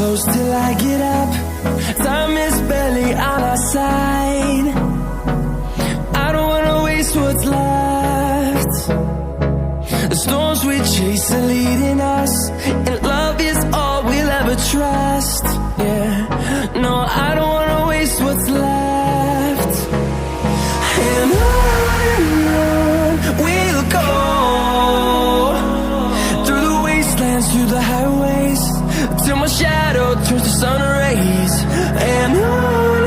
close till I get up. Time is barely on our side. I don't wanna waste what's left. The storms we chase are leading us, and love is all we'll ever trust. Yeah, no, I don't wanna waste what's left. And on we'll go, through the wastelands, through the highways, till my shadow turns to sun rays. And on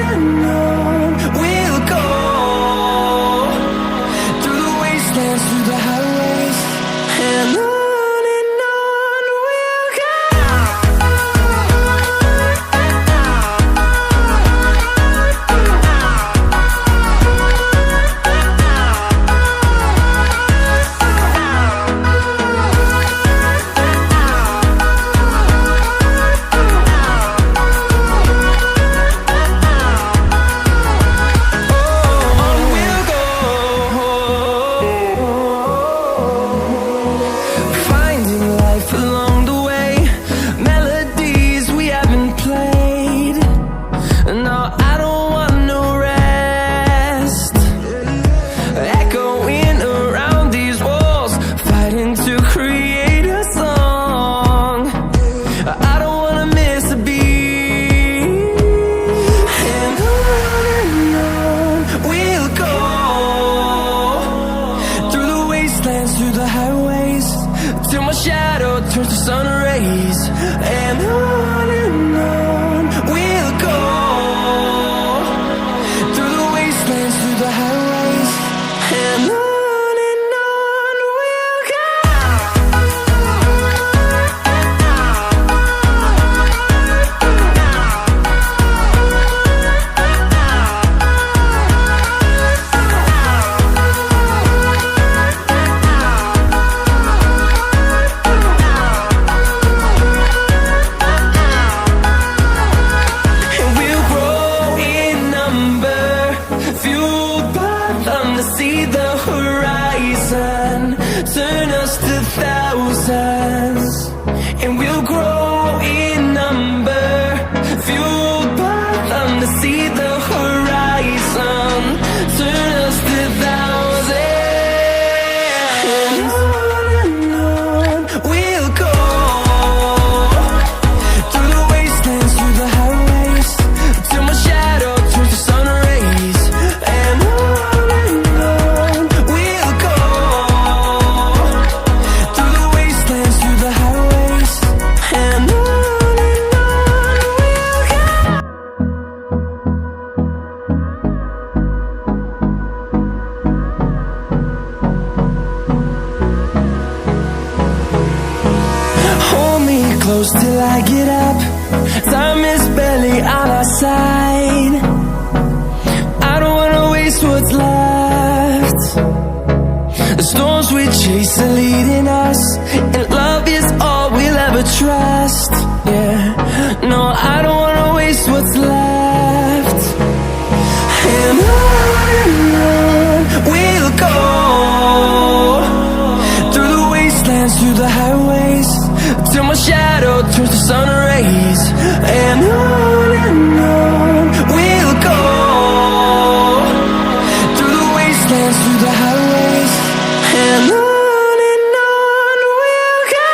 we'll go, through the wastelands, through the highways, and on we'll go. Through the highways, till my shadow turns to sun rays. And on we'll go, through the wastelands, through the highways, and on we'll go. See the horizon, turn us to thousands, and we'll grow in number, fueled by them to see the horizon, turn us to thousands. And on we'll go, through the wastelands, through the highways, till my shadow turns to sun rays. And close till I get up. Time is barely on our side. I don't wanna waste what's left. The storms we chase are leading us, and love is all we'll ever trust. Yeah, no, I don't wanna waste what's left. And on we'll go, through the wastelands, through the highways, till my shadow turns to sun rays. And on we'll go, through the wastelands, through the highways, and on we'll go.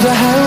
the highway.